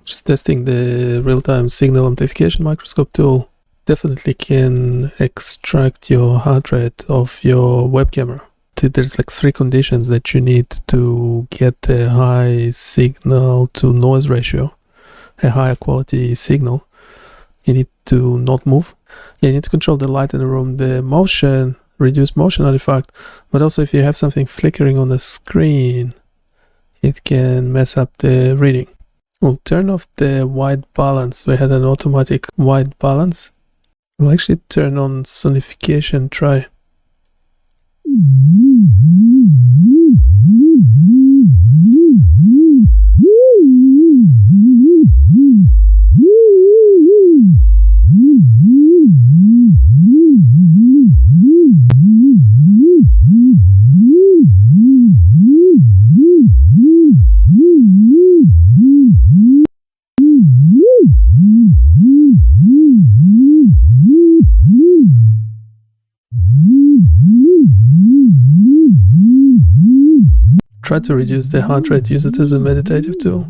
Just testing the real-time signal amplification microscope tool definitely can extract your heart rate of your web camera. There's like 3 conditions that you need to get a high signal to noise ratio, a higher quality signal. You need to not move. You need to control the light in the room, the motion, reduce motion artifact, but also if you have something flickering on the screen, it can mess up the reading. We'll turn off the white balance. We had an automatic white balance. We'll actually turn on sonification, try. Try to reduce the heart rate, use it as a meditative tool.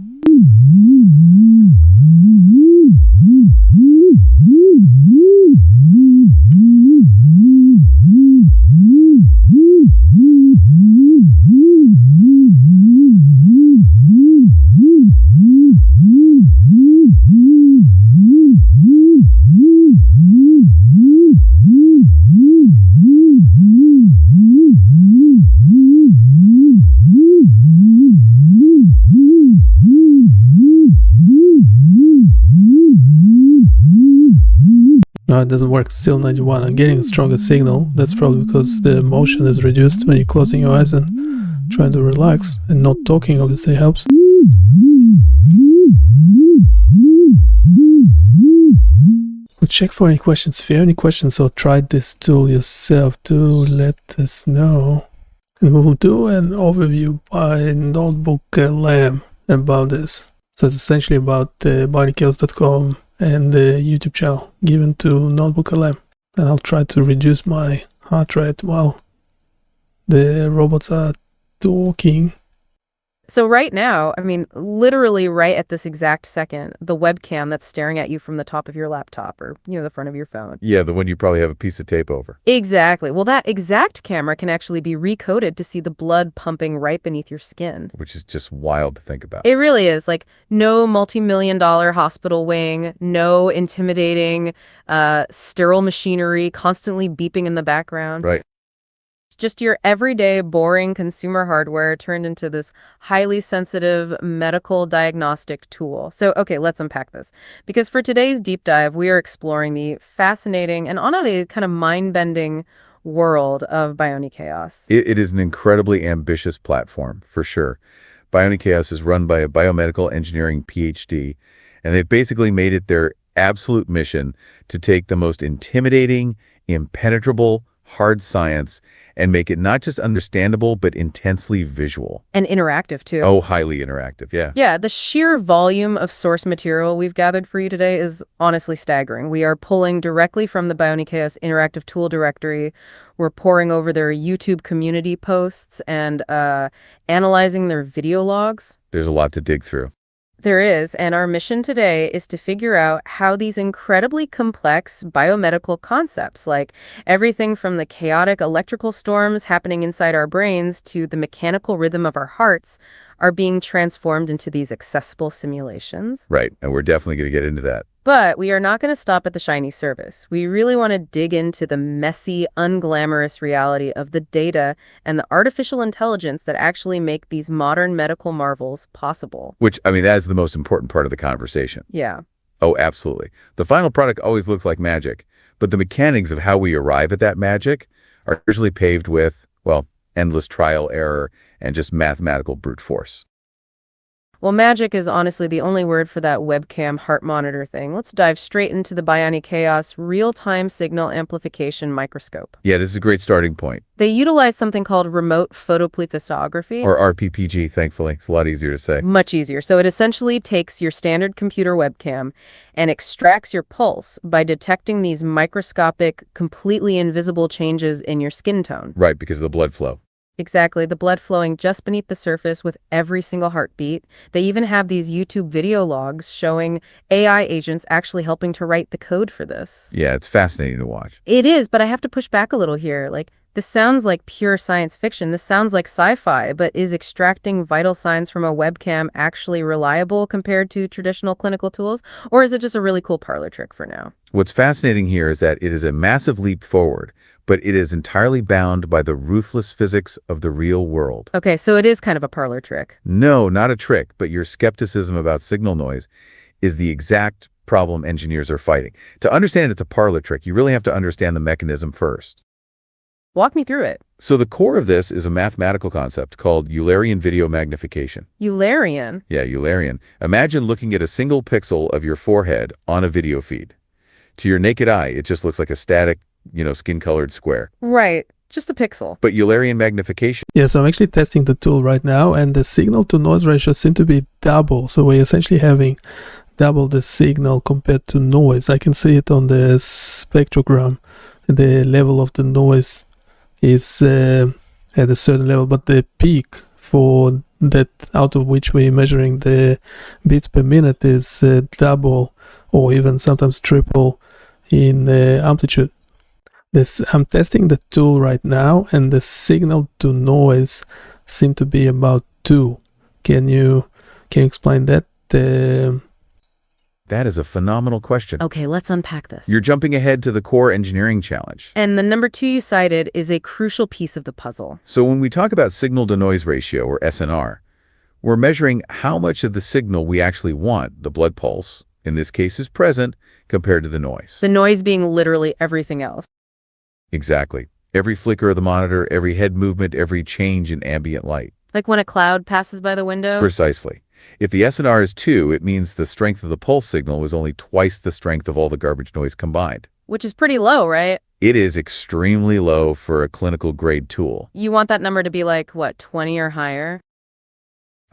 No, it doesn't work. Still 91. I'm getting a stronger signal. That's probably because the motion is reduced when you're closing your eyes and trying to relax, and not talking obviously helps. We'll check for any questions. If you have any questions or tried this tool yourself, do let us know. And we will do an overview by Notebook LM about this. So it's essentially about BioniChaos.com and the YouTube channel given to Notebook LM. And I'll try to reduce my heart rate while the robots are talking. So right now, I mean, literally right at this exact second, the webcam that's staring at you from the top of your laptop or, the front of your phone. Yeah, the one you probably have a piece of tape over. Exactly. Well, that exact camera can actually be recoded to see the blood pumping right beneath your skin. Which is just wild to think about. It really is. Like, no multi-million-dollar hospital wing, no intimidating, sterile machinery constantly beeping in the background. Right. Just your everyday boring consumer hardware turned into this highly sensitive medical diagnostic tool. So, okay, let's unpack this. Because for today's deep dive, we are exploring the fascinating and honestly kind of mind-bending world of BioniChaos. It is an incredibly ambitious platform, for sure. BioniChaos is run by a biomedical engineering PhD, and they've basically made it their absolute mission to take the most intimidating, impenetrable, hard science and make it not just understandable, but intensely visual. And interactive, too. Oh, highly interactive, yeah. Yeah, the sheer volume of source material we've gathered for you today is honestly staggering. We are pulling directly from the BioniChaos interactive tool directory. We're poring over their YouTube community posts and analyzing their video logs. There's a lot to dig through. There is, and our mission today is to figure out how these incredibly complex biomedical concepts, like everything from the chaotic electrical storms happening inside our brains to the mechanical rhythm of our hearts, are being transformed into these accessible simulations. Right, and we're definitely going to get into that. But we are not going to stop at the shiny surface. We really want to dig into the messy, unglamorous reality of the data and the artificial intelligence that actually make these modern medical marvels possible. Which, I mean, that is the most important part of the conversation. Yeah. Oh, absolutely. The final product always looks like magic, but the mechanics of how we arrive at that magic are usually paved with, well, endless trial, error, and just mathematical brute force. Well, magic is honestly the only word for that webcam heart monitor thing. Let's dive straight into the BioniChaos real-time signal amplification microscope. Yeah, this is a great starting point. They utilize something called remote photoplethysmography. Or rPPG, thankfully. It's a lot easier to say. Much easier. So it essentially takes your standard computer webcam and extracts your pulse by detecting these microscopic, completely invisible changes in your skin tone. Right, because of the blood flow. Exactly. The blood flowing just beneath the surface with every single heartbeat. They even have these YouTube video logs showing AI agents actually helping to write the code for this. Yeah, it's fascinating to watch. It is, but I have to push back a little here. Like, this sounds like pure science fiction. This sounds like sci-fi, but is extracting vital signs from a webcam actually reliable compared to traditional clinical tools? Or is it just a really cool parlor trick for now? What's fascinating here is that it is a massive leap forward, but it is entirely bound by the ruthless physics of the real world. Okay, so it is kind of a parlor trick. No, not a trick, but your skepticism about signal noise is the exact problem engineers are fighting. To understand it's a parlor trick, you really have to understand the mechanism first. Walk me through it. So the core of this is a mathematical concept called Eulerian video magnification. Eulerian? Yeah, Eulerian. Imagine looking at a single pixel of your forehead on a video feed. To your naked eye, it just looks like a static, skin-colored square. Right. Just a pixel. But Eulerian magnification. Yeah, so I'm actually testing the tool right now, and the signal to noise ratio seems to be double. So we're essentially having double the signal compared to noise. I can see it on the spectrogram. The level of the noise is at a certain level, but the peak for that out of which we're measuring the beats per minute is double or even sometimes triple in amplitude. I'm testing the tool right now, and the signal to noise seem to be about 2. Can you explain that? That is a phenomenal question. Okay, let's unpack this. You're jumping ahead to the core engineering challenge. And the number 2 you cited is a crucial piece of the puzzle. So when we talk about signal-to-noise ratio, or SNR, we're measuring how much of the signal we actually want, the blood pulse, in this case, is present compared to the noise. The noise being literally everything else. Exactly. Every flicker of the monitor, every head movement, every change in ambient light. Like when a cloud passes by the window? Precisely. If the SNR is 2, it means the strength of the pulse signal was only twice the strength of all the garbage noise combined. Which is pretty low, right? It is extremely low for a clinical-grade tool. You want that number to be like, what, 20 or higher?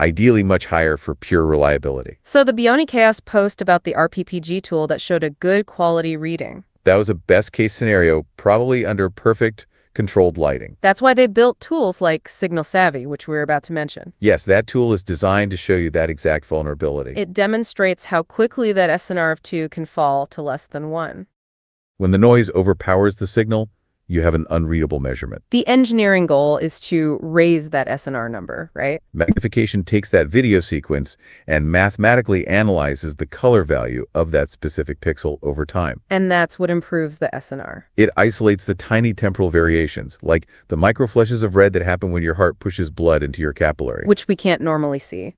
Ideally much higher for pure reliability. So the BioniChaos post about the rPPG tool that showed a good quality reading. That was a best-case scenario, probably under perfect controlled lighting. That's why they built tools like Signal Savvy, which we're about to mention. Yes, that tool is designed to show you that exact vulnerability. It demonstrates how quickly that SNR of 2 can fall to less than 1. When the noise overpowers the signal, you have an unreadable measurement. The engineering goal is to raise that SNR number, right? Magnification takes that video sequence and mathematically analyzes the color value of that specific pixel over time. And that's what improves the SNR. It isolates the tiny temporal variations, like the microflushes of red that happen when your heart pushes blood into your capillary. Which we can't normally see.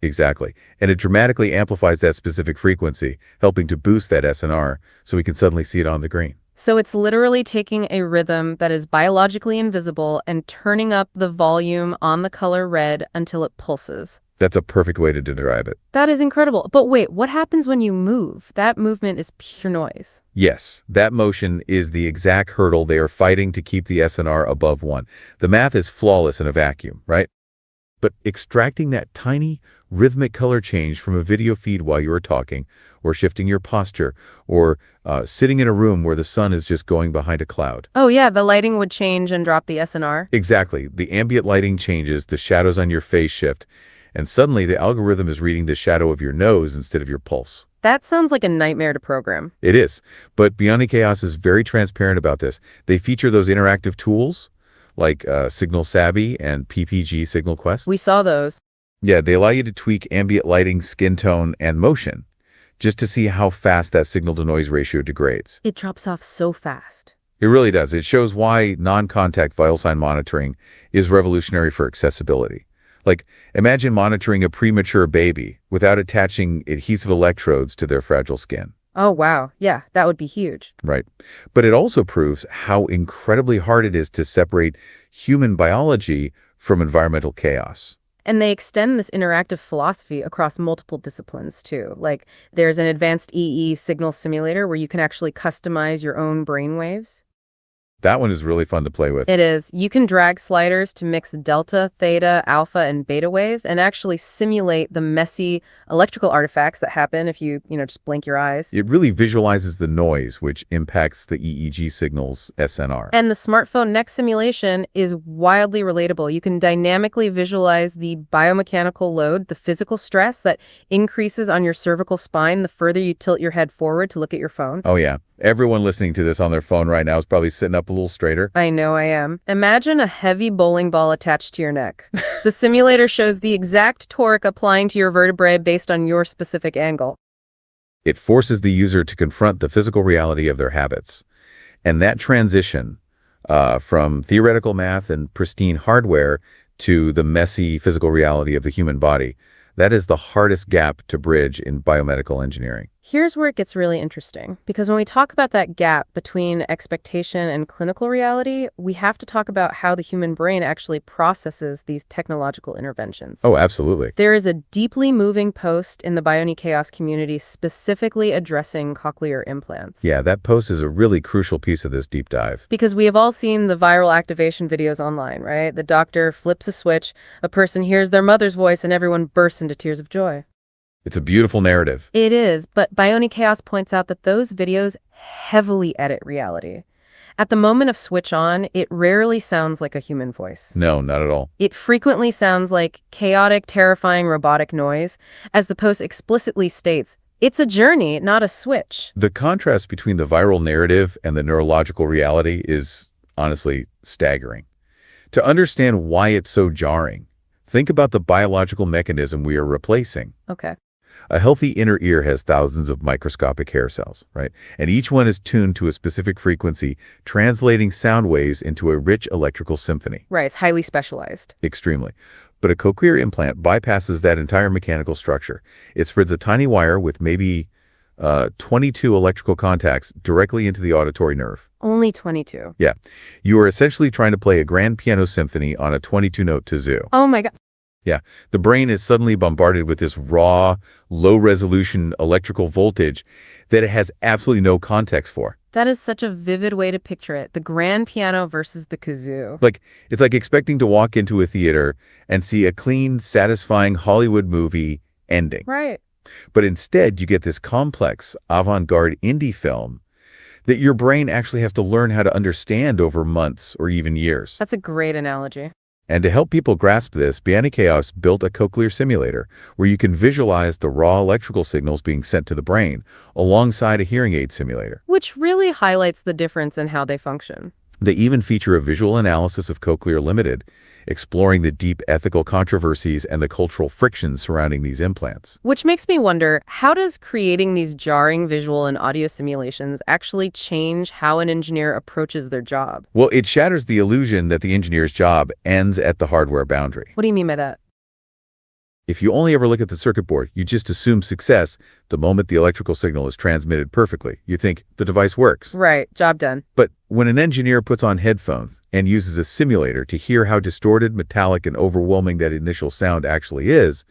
Exactly. And it dramatically amplifies that specific frequency, helping to boost that SNR so we can suddenly see it on the green. So it's literally taking a rhythm that is biologically invisible and turning up the volume on the color red until it pulses. That's a perfect way to describe it. That is incredible. But wait, what happens when you move? That movement is pure noise. Yes, that motion is the exact hurdle they are fighting to keep the SNR above 1. The math is flawless in a vacuum, right? But extracting that tiny rhythmic color change from a video feed while you are talking, or shifting your posture, or sitting in a room where the sun is just going behind a cloud. Oh yeah, the lighting would change and drop the SNR? Exactly. The ambient lighting changes, the shadows on your face shift, and suddenly the algorithm is reading the shadow of your nose instead of your pulse. That sounds like a nightmare to program. It is, but BioniChaos is very transparent about this. They feature those interactive tools, like Signal Savvy and PPG Signal Quest. We saw those. Yeah, they allow you to tweak ambient lighting, skin tone, and motion, just to see how fast that signal-to-noise ratio degrades. It drops off so fast. It really does. It shows why non-contact vital sign monitoring is revolutionary for accessibility. Like, imagine monitoring a premature baby without attaching adhesive electrodes to their fragile skin. Oh wow, yeah, that would be huge. Right. But it also proves how incredibly hard it is to separate human biology from environmental chaos. And they extend this interactive philosophy across multiple disciplines too. Like there's an advanced EE signal simulator where you can actually customize your own brainwaves. That one is really fun to play with. It is. You can drag sliders to mix delta, theta, alpha, and beta waves and actually simulate the messy electrical artifacts that happen if you just blink your eyes. It really visualizes the noise, which impacts the EEG signal's SNR. And the smartphone neck simulation is wildly relatable. You can dynamically visualize the biomechanical load, the physical stress that increases on your cervical spine the further you tilt your head forward to look at your phone. Oh, yeah. Everyone listening to this on their phone right now is probably sitting up a little straighter. I know I am. Imagine a heavy bowling ball attached to your neck. The simulator shows the exact torque applying to your vertebrae based on your specific angle. It forces the user to confront the physical reality of their habits. And that transition from theoretical math and pristine hardware to the messy physical reality of the human body, that is the hardest gap to bridge in biomedical engineering. Here's where it gets really interesting, because when we talk about that gap between expectation and clinical reality, we have to talk about how the human brain actually processes these technological interventions. Oh, absolutely. There is a deeply moving post in the BioniChaos community specifically addressing cochlear implants. Yeah, that post is a really crucial piece of this deep dive. Because we have all seen the viral activation videos online, right? The doctor flips a switch, a person hears their mother's voice, and everyone bursts into tears of joy. It's a beautiful narrative. It is, but BioniChaos points out that those videos heavily edit reality. At the moment of switch on, it rarely sounds like a human voice. No, not at all. It frequently sounds like chaotic, terrifying robotic noise. As the post explicitly states, it's a journey, not a switch. The contrast between the viral narrative and the neurological reality is honestly staggering. To understand why it's so jarring, think about the biological mechanism we are replacing. Okay. A healthy inner ear has thousands of microscopic hair cells, right? And each one is tuned to a specific frequency, translating sound waves into a rich electrical symphony. Right, it's highly specialized. Extremely. But a cochlear implant bypasses that entire mechanical structure. It spreads a tiny wire with maybe 22 electrical contacts directly into the auditory nerve. Only 22. Yeah. You are essentially trying to play a grand piano symphony on a 22-note kazoo. Oh my God. Yeah, the brain is suddenly bombarded with this raw, low-resolution electrical voltage that it has absolutely no context for. That is such a vivid way to picture it. The grand piano versus the kazoo. It's like expecting to walk into a theater and see a clean, satisfying Hollywood movie ending. Right. But instead, you get this complex, avant-garde indie film that your brain actually has to learn how to understand over months or even years. That's a great analogy. And to help people grasp this, BioniChaos built a cochlear simulator where you can visualize the raw electrical signals being sent to the brain alongside a hearing aid simulator. Which really highlights the difference in how they function. They even feature a visual analysis of Cochlear Limited, exploring the deep ethical controversies and the cultural frictions surrounding these implants. Which makes me wonder, how does creating these jarring visual and audio simulations actually change how an engineer approaches their job? Well, it shatters the illusion that the engineer's job ends at the hardware boundary. What do you mean by that? If you only ever look at the circuit board, you just assume success the moment the electrical signal is transmitted perfectly. You think the device works. Right, job done. But when an engineer puts on headphones and uses a simulator to hear how distorted, metallic, and overwhelming that initial sound actually is,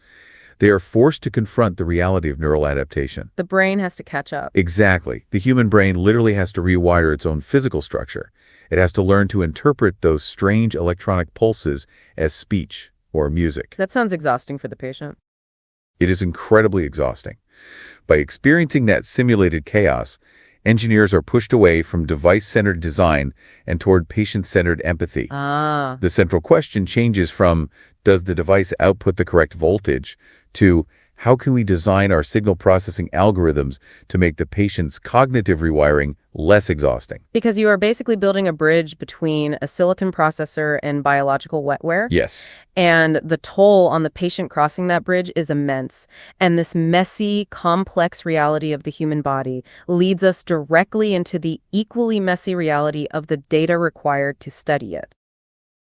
they are forced to confront the reality of neural adaptation. The brain has to catch up. Exactly. The human brain literally has to rewire its own physical structure. It has to learn to interpret those strange electronic pulses as speech or music. That sounds exhausting for the patient. It is incredibly exhausting. By experiencing that simulated chaos, engineers are pushed away from device-centered design and toward patient-centered empathy. Ah. The central question changes from, does the device output the correct voltage, to how can we design our signal processing algorithms to make the patient's cognitive rewiring less exhausting? Because you are basically building a bridge between a silicon processor and biological wetware. Yes. And the toll on the patient crossing that bridge is immense. And this messy, complex reality of the human body leads us directly into the equally messy reality of the data required to study it.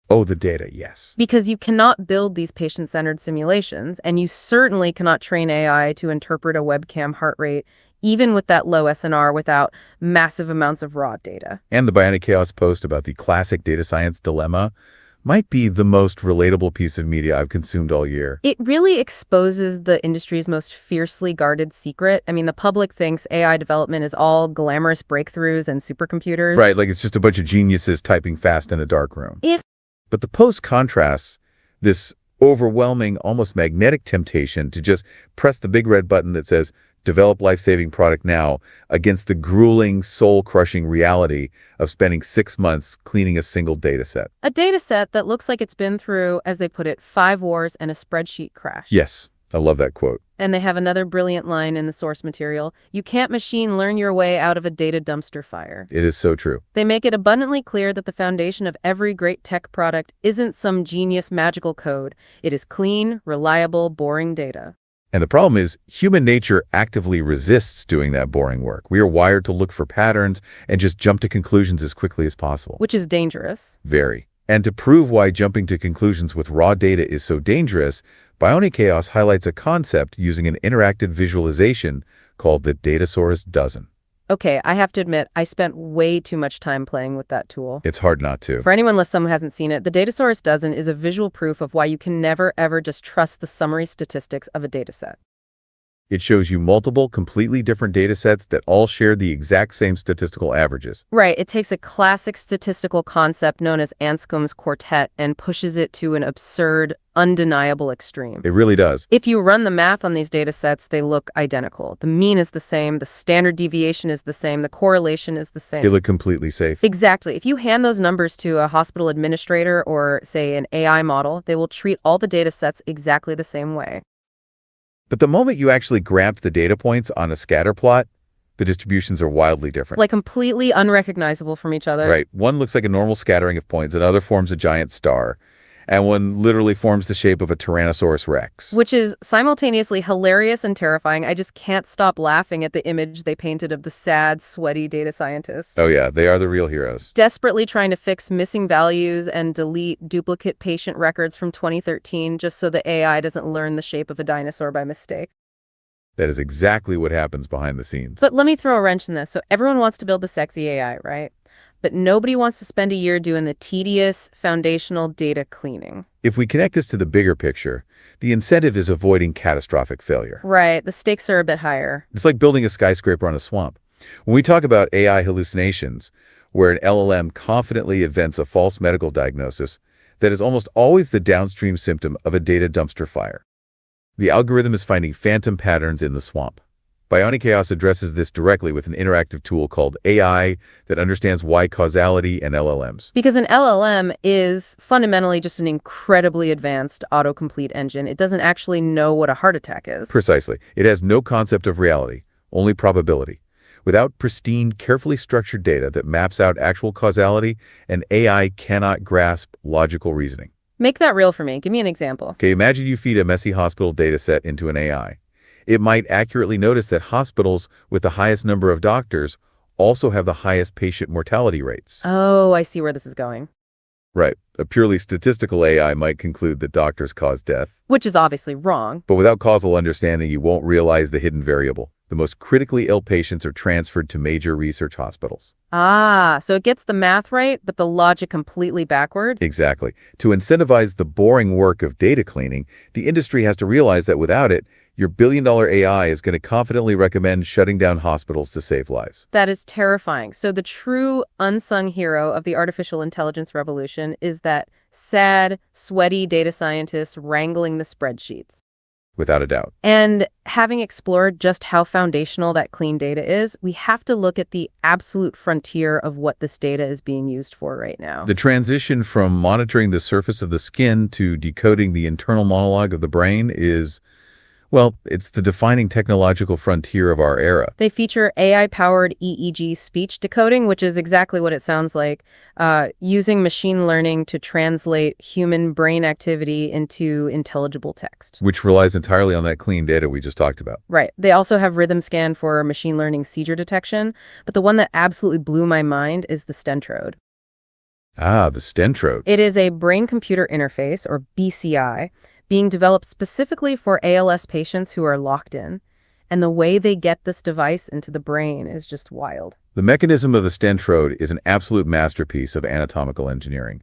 Oh, the data, yes. Because you cannot build these patient-centered simulations, and you certainly cannot train AI to interpret a webcam heart rate, even with that low SNR, without massive amounts of raw data. And the BioniChaos post about the classic data science dilemma, might be the most relatable piece of media I've consumed all year. It really exposes the industry's most fiercely guarded secret. I mean, the public thinks AI development is all glamorous breakthroughs and supercomputers. Right, like it's just a bunch of geniuses typing fast in a dark room. It But the post contrasts this overwhelming, almost magnetic temptation to just press the big red button that says, develop life-saving product now, against the grueling, soul-crushing reality of spending 6 months cleaning a single data set. A data set that looks like it's been through, as they put it, 5 wars and a spreadsheet crash. Yes, I love that quote. And they have another brilliant line in the source material. You can't machine learn your way out of a data dumpster fire. It is so true. They make it abundantly clear that the foundation of every great tech product isn't some genius magical code. It is clean, reliable, boring data. And the problem is, human nature actively resists doing that boring work. We are wired to look for patterns and just jump to conclusions as quickly as possible. Which is dangerous. Very. And to prove why jumping to conclusions with raw data is so dangerous, BioniChaos highlights a concept using an interactive visualization called the Datasaurus Dozen. Okay, I have to admit, I spent way too much time playing with that tool. It's hard not to. For anyone listening who hasn't seen it, the Datasaurus Dozen is a visual proof of why you can never, ever just trust the summary statistics of a dataset. It shows you multiple, completely different data sets that all share the exact same statistical averages. Right, it takes a classic statistical concept known as Anscombe's quartet and pushes it to an absurd, undeniable extreme. It really does. If you run the math on these data sets, they look identical. The mean is the same, the standard deviation is the same, the correlation is the same. They look completely safe. Exactly. If you hand those numbers to a hospital administrator or, say, an AI model, they will treat all the data sets exactly the same way. But the moment you actually graph the data points on a scatter plot, the distributions are wildly different. Like completely unrecognizable from each other. Right. One looks like a normal scattering of points, another forms a giant star, and one literally forms the shape of a Tyrannosaurus Rex. Which is simultaneously hilarious and terrifying. I just can't stop laughing at the image they painted of the sad, sweaty data scientists. Oh yeah, they are the real heroes. Desperately trying to fix missing values and delete duplicate patient records from 2013 just so the AI doesn't learn the shape of a dinosaur by mistake. That is exactly what happens behind the scenes. But let me throw a wrench in this. So everyone wants to build the sexy AI, right? But nobody wants to spend a year doing the tedious foundational data cleaning. If we connect this to the bigger picture, the incentive is avoiding catastrophic failure. Right, the stakes are a bit higher. It's like building a skyscraper on a swamp. When we talk about AI hallucinations, where an LLM confidently invents a false medical diagnosis, that is almost always the downstream symptom of a data dumpster fire. The algorithm is finding phantom patterns in the swamp. BioniChaos addresses this directly with an interactive tool called AI that understands why causality and LLMs. Because an LLM is fundamentally just an incredibly advanced autocomplete engine. It doesn't actually know what a heart attack is. Precisely. It has no concept of reality, only probability. Without pristine, carefully structured data that maps out actual causality, an AI cannot grasp logical reasoning. Make that real for me. Give me an example. Okay, imagine you feed a messy hospital data set into an AI. It might accurately notice that hospitals with the highest number of doctors also have the highest patient mortality rates. Oh, I see where this is going. Right. A purely statistical AI might conclude that doctors cause death. Which is obviously wrong. But without causal understanding, you won't realize the hidden variable. The most critically ill patients are transferred to major research hospitals. Ah, so it gets the math right, but the logic completely backward? Exactly. To incentivize the boring work of data cleaning, the industry has to realize that without it, your billion-dollar AI is going to confidently recommend shutting down hospitals to save lives. That is terrifying. So the true unsung hero of the artificial intelligence revolution is that sad, sweaty data scientist wrangling the spreadsheets. Without a doubt. And having explored just how foundational that clean data is, we have to look at the absolute frontier of what this data is being used for right now. The transition from monitoring the surface of the skin to decoding the internal monologue of the brain is, well, it's the defining technological frontier of our era. They feature AI-powered EEG speech decoding, which is exactly what it sounds like, using machine learning to translate human brain activity into intelligible text. Which relies entirely on that clean data we just talked about. Right. They also have rhythm scan for machine learning seizure detection, but the one that absolutely blew my mind is the Stentrode. Ah, the Stentrode. It is a brain-computer interface, or BCI, being developed specifically for ALS patients who are locked in. And the way they get this device into the brain is just wild. The mechanism of the Stentrode is an absolute masterpiece of anatomical engineering.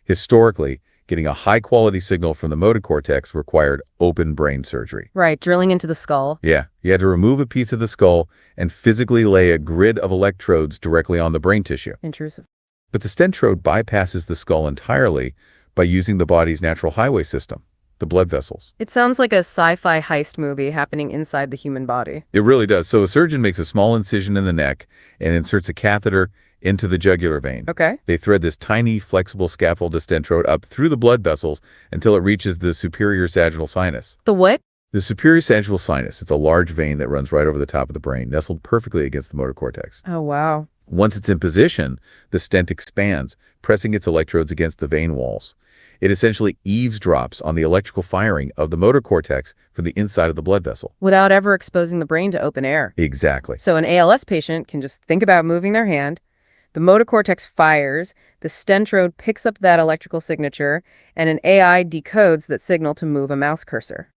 Historically, getting a high-quality signal from the motor cortex required open brain surgery. Right, drilling into the skull. Yeah, you had to remove a piece of the skull and physically lay a grid of electrodes directly on the brain tissue. Intrusive. But the stentrode bypasses the skull entirely by using the body's natural highway system, the blood vessels. It sounds like a sci-fi heist movie happening inside the human body. It really does. So a surgeon makes a small incision in the neck and inserts a catheter into the jugular vein. Okay. They thread this tiny, flexible scaffold of stentrode up through the blood vessels until it reaches the superior sagittal sinus. The what? The superior sagittal sinus, it's a large vein that runs right over the top of the brain, nestled perfectly against the motor cortex. Oh, wow. Once it's in position, the stent expands, pressing its electrodes against the vein walls. It essentially eavesdrops on the electrical firing of the motor cortex from the inside of the blood vessel. Without ever exposing the brain to open air. Exactly. So an ALS patient can just think about moving their hand. The motor cortex fires, the stentrode picks up that electrical signature, and an AI decodes that signal to move a mouse cursor.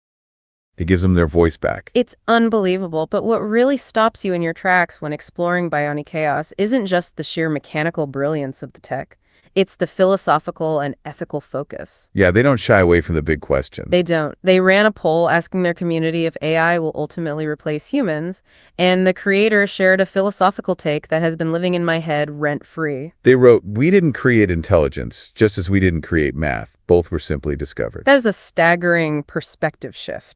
It gives them their voice back. It's unbelievable, but what really stops you in your tracks when exploring BioniChaos isn't just the sheer mechanical brilliance of the tech. It's the philosophical and ethical focus. Yeah, they don't shy away from the big questions. They don't. They ran a poll asking their community if AI will ultimately replace humans, and the creators shared a philosophical take that has been living in my head rent-free. They wrote, "We didn't create intelligence, just as we didn't create math. Both were simply discovered." That is a staggering perspective shift.